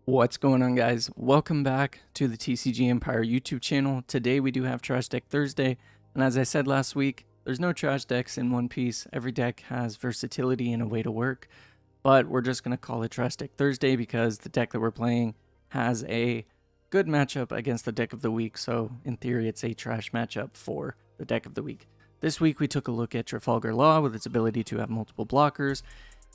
What's going on, guys? Welcome back to the TCG Empire YouTube channel. Today we do have Trash Deck Thursday, and as I said last week, there's no trash decks in one piece. Every deck has versatility and a way to work, but we're just going to call it Trash Deck Thursday because the deck that we're playing has a good matchup against the deck of the week, so in theory it's a trash matchup for the deck of the week. This week we took a look at Trafalgar Law with its ability to have multiple blockers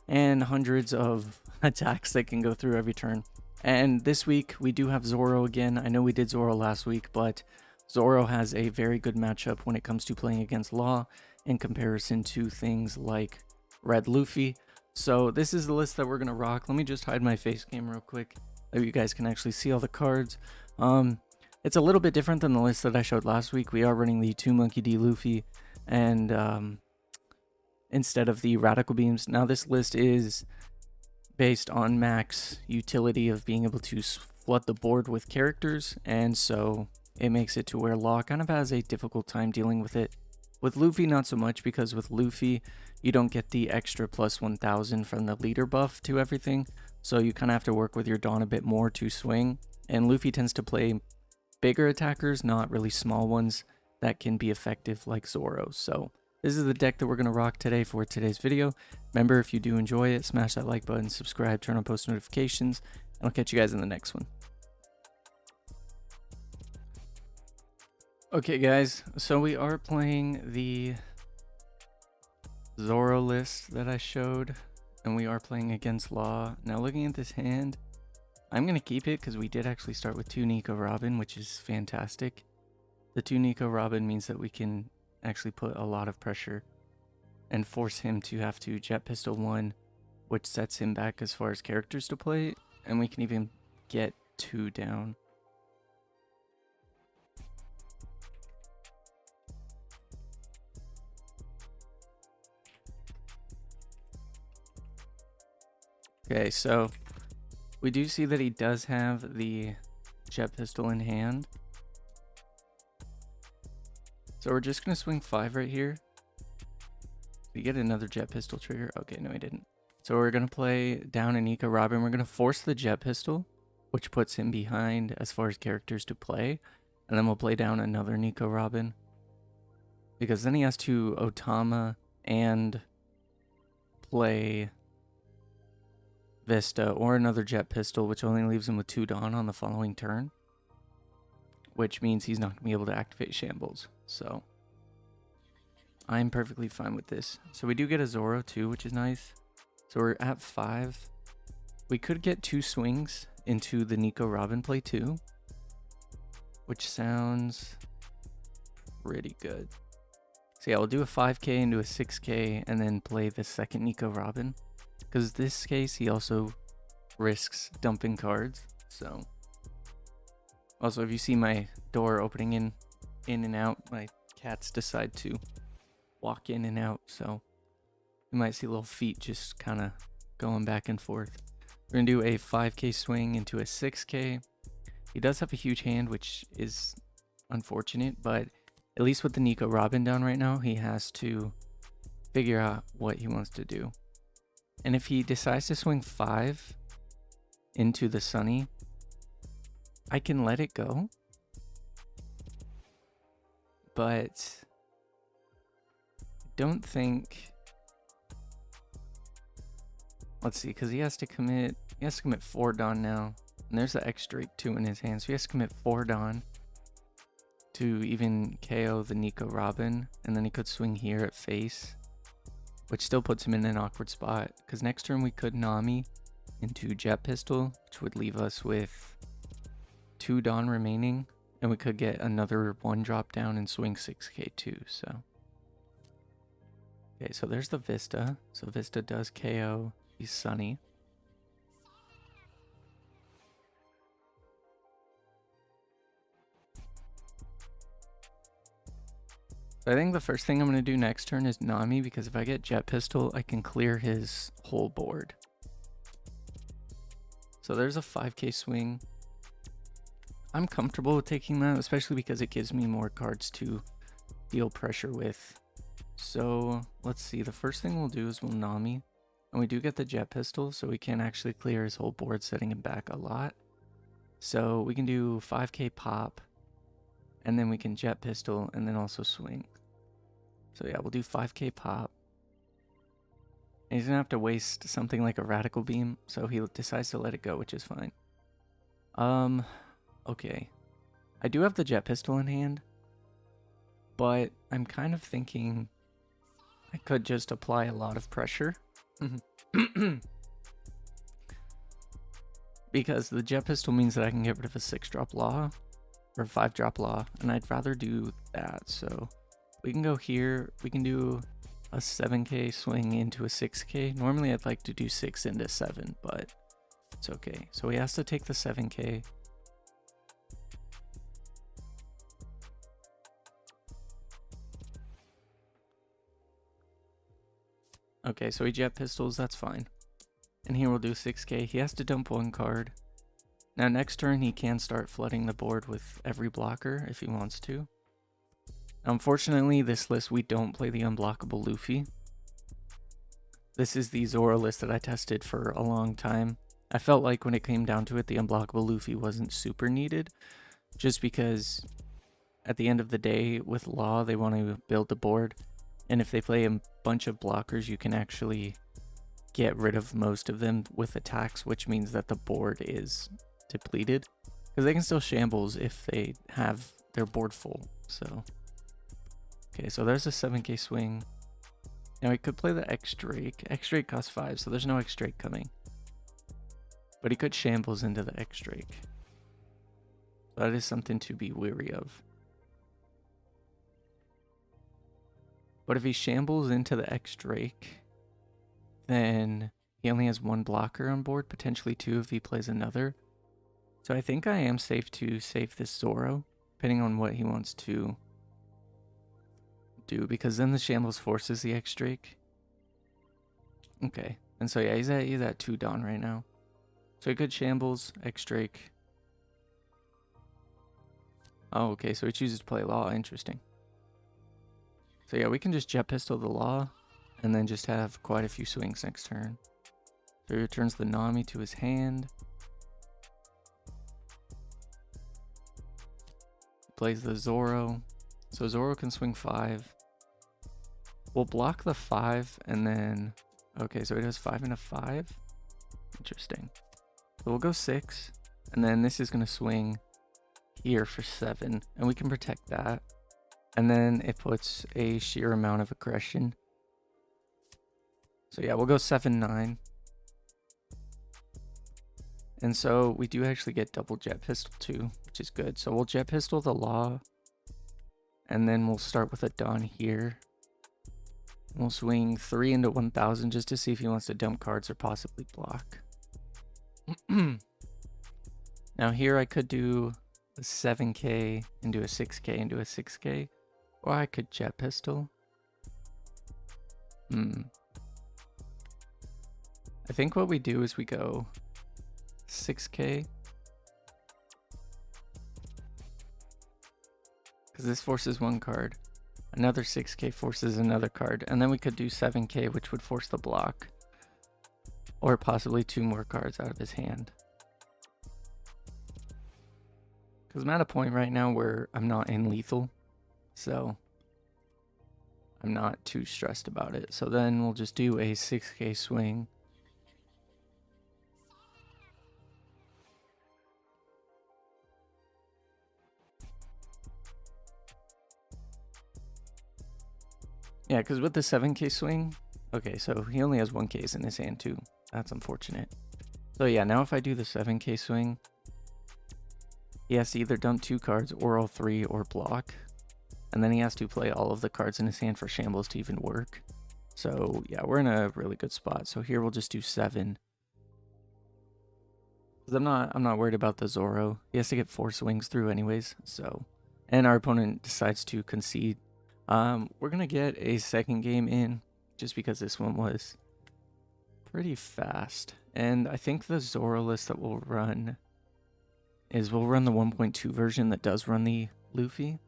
and hundreds of attacks that can go through every turn. And this week, we do have Zoro again. I know we did Zoro last week, but Zoro has a very good matchup when it comes to playing against Law in comparison to things like Red Luffy. So this is the list that we're going to rock. Let me just hide my face cam real quick so you guys can actually see all the cards. It's a little bit different than the list that I showed last week. We are running the 2 Monkey D Luffy and instead of the Radical Beams. Now this list is based on max utility of being able to flood the board with characters, and so it makes it to where Law kind of has a difficult time dealing with it. With Luffy, not so much, because with Luffy, you don't get the extra plus 1000 from the leader buff to everything, so you kind of have to work with your Dawn a bit more to swing, and Luffy tends to play bigger attackers, not really small ones that can be effective like Zoro. So this is the deck that we're going to rock today for today's video. Remember, if you do enjoy it, smash that like button, subscribe, turn on post notifications, and I'll catch you guys in the next one. Okay, guys, so we are playing the Zoro list that I showed, and we are playing against Law. Now, looking at this hand, I'm going to keep it because we did actually start with 2 Nico Robin, which is fantastic. The 2 Nico Robin means that we can actually put a lot of pressure and force him to have to Jet Pistol 1, which sets him back as far as characters to play, and we can even get 2 down. Okay, so we do see that he does have the Jet Pistol in hand. So we're just going to swing 5 right here. We get another Jet Pistol trigger. Okay, no, he didn't. So we're going to play down a Nico Robin. We're going to force the Jet Pistol, which puts him behind as far as characters to play. And then we'll play down another Nico Robin, because then he has to Otama and play Vista or another Jet Pistol, which only leaves him with 2 Dawn on the following turn, which means he's not going to be able to activate Shambles. So I'm perfectly fine with this. So we do get a Zoro too, which is nice. So we're at 5. We could get 2 swings into the Nico Robin play too, which sounds pretty good. So yeah, we'll do a 5k into a 6k and then play the second Nico Robin, because this case he also risks dumping cards. So also, if you see my door opening in and out, my cats decide to walk in and out, so you might see little feet just kind of going back and forth. We're going to do a 5k swing into a 6k. He does have a huge hand, which is unfortunate, but at least with the Nico Robin down right now, he has to figure out what he wants to do. And if he decides to swing 5 into the Sunny, I can let it go, but don't think, let's see, because he has to commit 4 Dawn now, and there's the X Drake 2 in his hand, so he has to commit 4 Dawn to even KO the Nico Robin, and then he could swing here at face, which still puts him in an awkward spot, because next turn we could Nami into Jet Pistol, which would leave us with 2 Dawn remaining, and we could get another 1 drop down and swing 6k too. So okay, so there's the Vista. So Vista does KO the Sunny. So I think the first thing I'm going to do next turn is Nami, because if I get Jet Pistol, I can clear his whole board. So there's a 5k swing. I'm comfortable with taking that, especially because it gives me more cards to deal pressure with. So let's see, the first thing we'll do is we'll Nami, And we do get the jet pistol, so we can actually clear his whole board, setting him back a lot. So we can do 5k pop, and then we can jet pistol, and then also swing. So yeah, we'll do 5k pop. And he's gonna have to waste something like a radical beam, so he decides to let it go, which is fine. Okay. I do have the jet pistol in hand, but I'm kind of thinking I could just apply a lot of pressure. Because the jet pistol means that I can get rid of a 6-drop law, or 5-drop law, and I'd rather do that. So we can go here, we can do a 7k swing into a 6k. Normally I'd like to do 6 into 7, but it's okay. So he has to take the 7k. Okay, so he jet pistols, that's fine. And here we'll do 6k. He has to dump 1 card. Now next turn he can start flooding the board with every blocker if he wants to. Unfortunately, this list we don't play the unblockable Luffy. This is the Zoro list that I tested for a long time. I felt like when it came down to it, the unblockable Luffy wasn't super needed, just because at the end of the day with Law, they want to build the board, and if they play a bunch of blockers, you can actually get rid of most of them with attacks, which means that the board is depleted, because they can still shambles if they have their board full. So okay, so there's a 7k swing. Now we could play the X-Drake. X-Drake costs 5, so there's no X-Drake coming. But he could shambles into the X-Drake. So that is something to be wary of. But if he shambles into the X-Drake, then he only has 1 blocker on board, potentially 2 if he plays another. So I think I am safe to save this Zoro, depending on what he wants to do, because then the shambles forces the X-Drake. Okay, and so yeah, he's at 2 Dawn right now. So he could shambles, X-Drake. Oh, okay, so he chooses to play Law, interesting. So yeah, we can just jet pistol the Law, and then just have quite a few swings next turn. So he returns the Nami to his hand. Plays the Zoro. So Zoro can swing 5. We'll block the 5 and then... Okay, so he does 5 and a 5. Interesting. So we'll go 6. And then this is going to swing here for 7. And we can protect that. And then it puts a sheer amount of aggression. So yeah, we'll go 7-9. And so we do actually get double jet pistol too, which is good. So we'll jet pistol the Law. And then we'll start with a Dawn here. We'll swing 3 into 1000 just to see if he wants to dump cards or possibly block. Now here I could do a 7k into a 6k into a 6k. Or I could jet pistol. I think what we do is we go 6k. Because this forces 1 card. Another 6k forces another card. And then we could do 7k, which would force the block. Or possibly 2 more cards out of his hand. Because I'm at a point right now where I'm not in lethal. So I'm not too stressed about it. So then we'll just do a 6k swing. Yeah, because with the 7k swing, okay, so he only has 1k's in his hand too. That's unfortunate. So yeah, now if I do the 7k swing, he has to either dump 2 cards or all 3 or block. And then he has to play all of the cards in his hand for shambles to even work. So yeah, we're in a really good spot. So here we'll just do 7. Because I'm not worried about the Zoro. He has to get 4 swings through anyways. So, and our opponent decides to concede. We're gonna get a second game in just because this one was pretty fast. And I think the Zoro list that we'll run is we'll run the 1.2 version that does run the Luffy.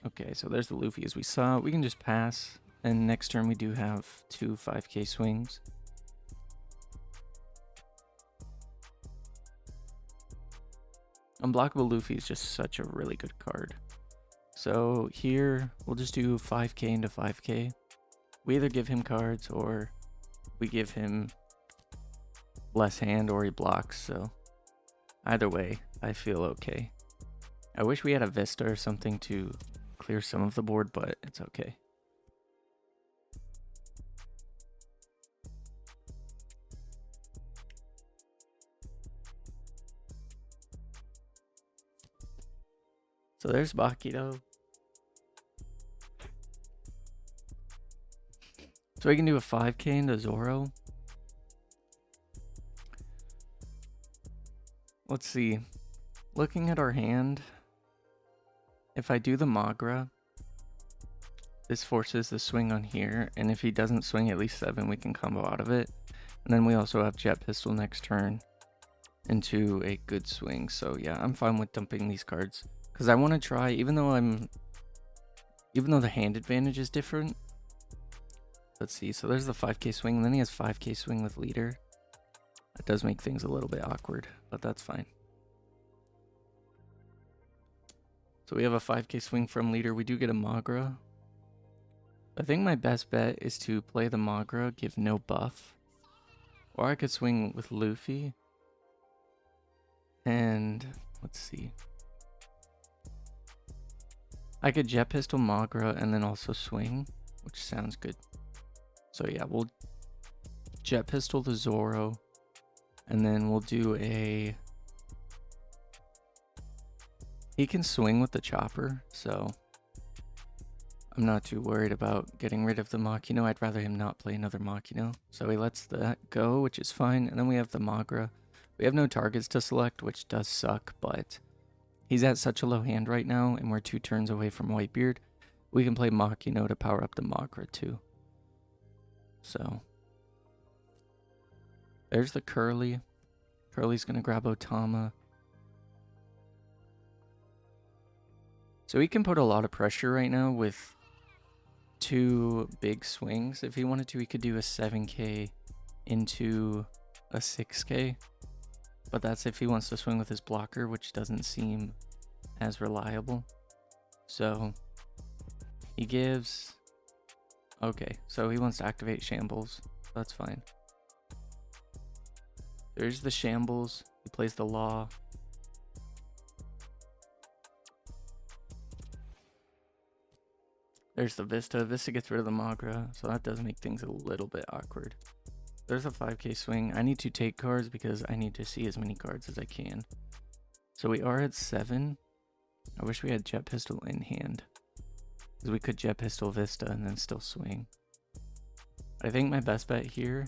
Okay, so there's the Luffy as we saw. We can just pass. And next turn we do have 2 5k swings. Unblockable Luffy is just such a really good card. So here, we'll just do 5k into 5k. We either give him cards or we give him less hand or he blocks, so either way, I feel okay. I wish we had a Vista or something to clear some of the board, but it's okay. So there's Bakito. So we can do a 5k into Zoro. Let's see. Looking at our hand, if I do the Magra, this forces the swing on here, and if he doesn't swing at least 7, we can combo out of it. And then we also have Jet Pistol next turn into a good swing. So yeah, I'm fine with dumping these cards because I want to try, even though the hand advantage is different. Let's see, so there's the 5k swing, and then he has 5k swing with leader. That does make things a little bit awkward, but that's fine. So we have a 5k swing from leader. We do get a Magra. I think my best bet is to play the Magra, give no buff. Or I could swing with Luffy. And let's see. I could Jet Pistol Magra and then also swing, which sounds good. So yeah, we'll Jet Pistol the Zoro. And then we'll do a... He can swing with the chopper, so I'm not too worried about getting rid of the Makino. I'd rather him not play another Makino. So he lets that go, which is fine. And then we have the Magra. We have no targets to select, which does suck, but he's at such a low hand right now, and we're 2 turns away from Whitebeard. We can play Makino to power up the Magra too. So there's the Curly. Curly's going to grab Otama. So he can put a lot of pressure right now with 2 big swings. If he wanted to, he could do a 7k into a 6k. But that's if he wants to swing with his blocker, which doesn't seem as reliable. So he gives... Okay, so he wants to activate Shambles. That's fine. There's the Shambles. He plays the Law. There's the Vista. Vista gets rid of the Magra, so that does make things a little bit awkward. There's a 5k swing. I need to take cards because I need to see as many cards as I can. So we are at 7. I wish we had Jet Pistol in hand, because we could Jet Pistol Vista and then still swing. I think my best bet here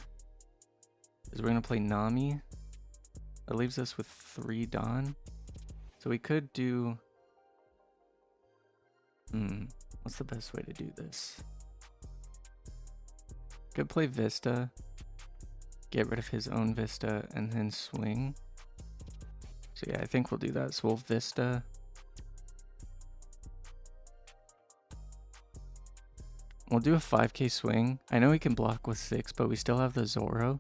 is we're going to play Nami. That leaves us with 3 Dawn. So we could do... What's the best way to do this? Could play Vista, get rid of his own Vista, and then swing. So yeah, I think we'll do that. So we'll Vista. We'll do a 5k swing. I know he can block with 6, but we still have the Zoro.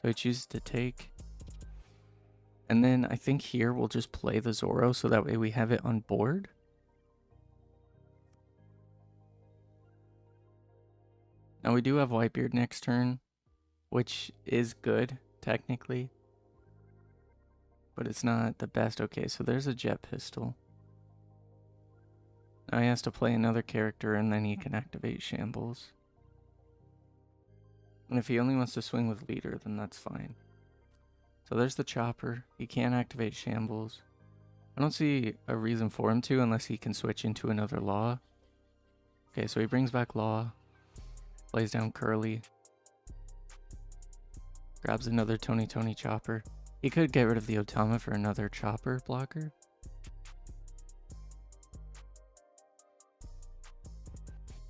So he chooses to take. And then I think here we'll just play the Zoro so that way we have it on board. Now we do have Whitebeard next turn, which is good, technically. But it's not the best. Okay, so there's a Jet Pistol. Now he has to play another character and then he can activate Shambles. And if he only wants to swing with leader, then that's fine. So there's the Chopper. He can't activate Shambles. I don't see a reason for him to unless he can switch into another Law. Okay, so he brings back Law. Plays down Curly. Grabs another Tony Chopper. He could get rid of the Otama for another Chopper blocker.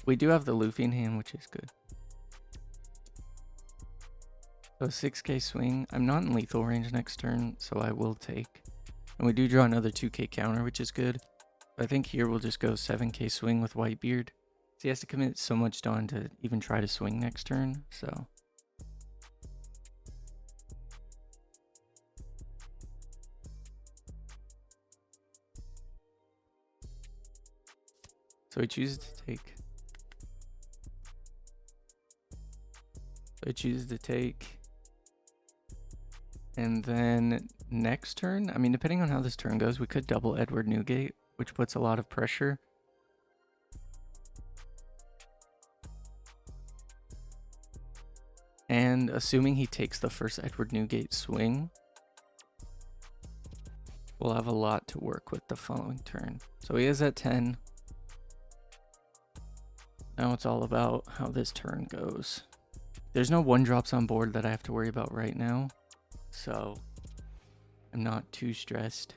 We do have the Luffy in hand, which is good. So 6k swing. I'm not in lethal range next turn, so I will take. And we do draw another 2k counter, which is good. I think here we'll just go 7k swing with Whitebeard. So he has to commit so much Dawn to even try to swing next turn, so. So he chooses to take. And then next turn, I mean, depending on how this turn goes, we could double Edward Newgate, which puts a lot of pressure. And assuming he takes the first Edward Newgate swing, we'll have a lot to work with the following turn. So he is at 10. Now it's all about how this turn goes. There's no 1-drops on board that I have to worry about right now, so I'm not too stressed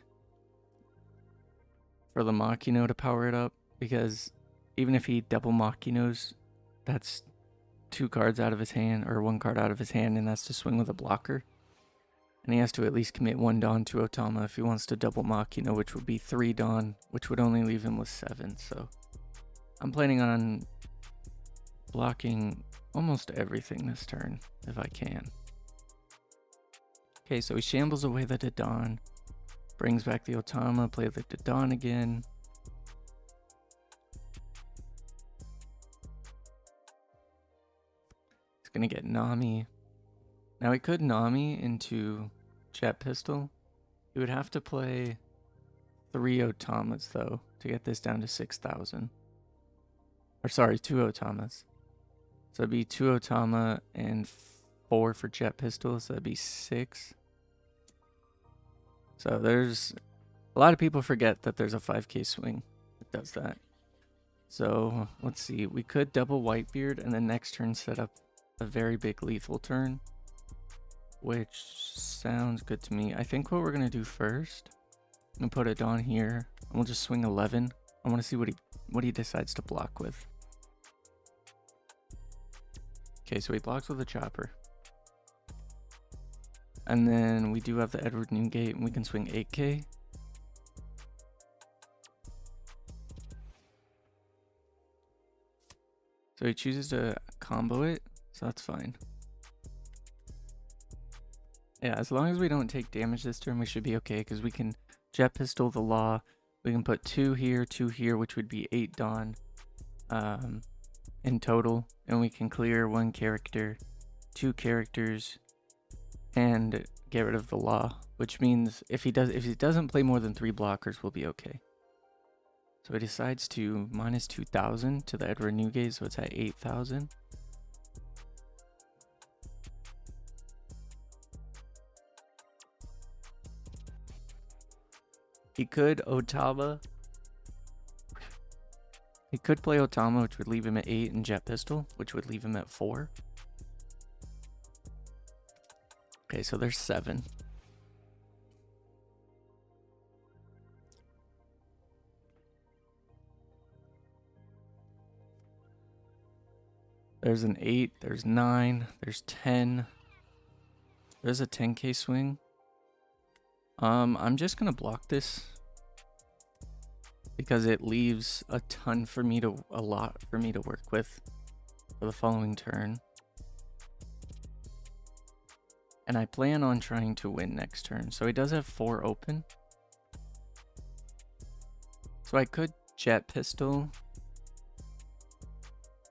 for the Machino to power it up, because even if he double Machinos, that's 2 cards out of his hand, or 1 card out of his hand, and that's to swing with a blocker. And he has to at least commit 1 Dawn, 2 Otama if he wants to double Machino, which would be 3 Dawn, which would only leave him with 7. So I'm planning on blocking almost everything this turn if I can. Okay, so he shambles away the Dawn, brings back the Otama, play the Dawn again. He's gonna get Nami. Now he could Nami into Jet Pistol. He would have to play 3 Otamas though to get this down to 6,000. Or sorry, 2 Otamas. So it'd be 2 Otama and 4 for Jet Pistol, so that'd be 6. So there's a lot of people forget that there's a 5k swing that does that. So let's see, we could double Whitebeard and then next turn set up a very big lethal turn, which sounds good to me. I think what we're gonna do first, I'm gonna put it on here and we'll just swing 11. I want to see what he decides to block with. Okay, so he blocks with a chopper. And then we do have the Edward Newgate, and we can swing 8k. So he chooses to combo it, so that's fine. Yeah, as long as we don't take damage this turn, we should be okay, because we can Jet Pistol the Law. We can put 2 here, which would be 8 Dawn in total. And we can clear 1 character, 2 characters, and get rid of the Law, which means if he doesn't play more than 3 blockers, we'll be okay. So he decides to minus 2,000 to the Edward Newgate, so it's at 8,000. He could Otama. He could play Otama, which would leave him at 8, and Jet Pistol, which would leave him at 4. Okay, so there's 7. There's an 8, there's 9, there's 10. There's a 10k swing. I'm just gonna block this because it leaves a lot for me to work with for the following turn. And I plan on trying to win next turn. So he does have 4 open. So I could Jet Pistol.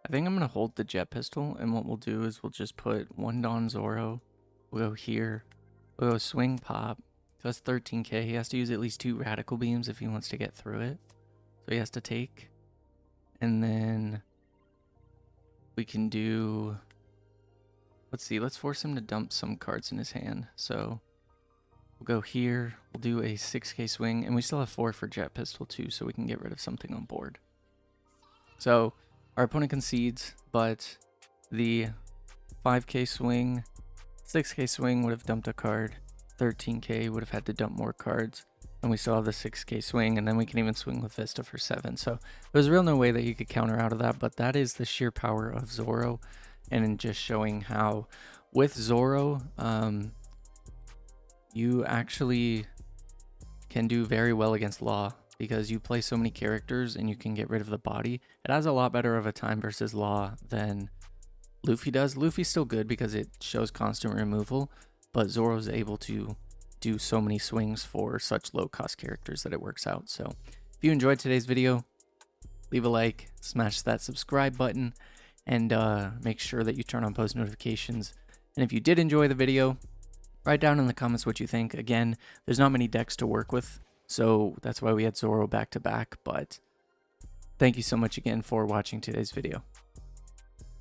I think I'm going to hold the Jet Pistol. And what we'll do is we'll just put 1 Dawn Zoro. We'll go here. We'll go swing pop. So that's 13k. He has to use at least 2 Radical Beams if he wants to get through it. So he has to take. And then we can do... Let's see. Let's force him to dump some cards in his hand. So we'll go here. We'll do a 6k swing. And we still have 4 for Jet Pistol too, so we can get rid of something on board. So our opponent concedes, but the 5k swing, 6k swing would have dumped a card. 13k would have had to dump more cards, and we still have the 6k swing, and then we can even swing with Vista for 7. So there's real no way that you could counter out of that, but that is the sheer power of Zoro, and in just showing how with Zoro you actually can do very well against Law, because you play so many characters and you can get rid of the body. It has a lot better of a time versus Law than Luffy does. Luffy's still good because it shows constant removal, but Zoro's able to do so many swings for such low cost characters that it works out. So if you enjoyed today's video, leave a like, smash that subscribe button, and make sure that you turn on post notifications. And if you did enjoy the video, write down in the comments what you think. Again, there's not many decks to work with, so that's why we had Zoro back to back. But thank you so much again for watching today's video.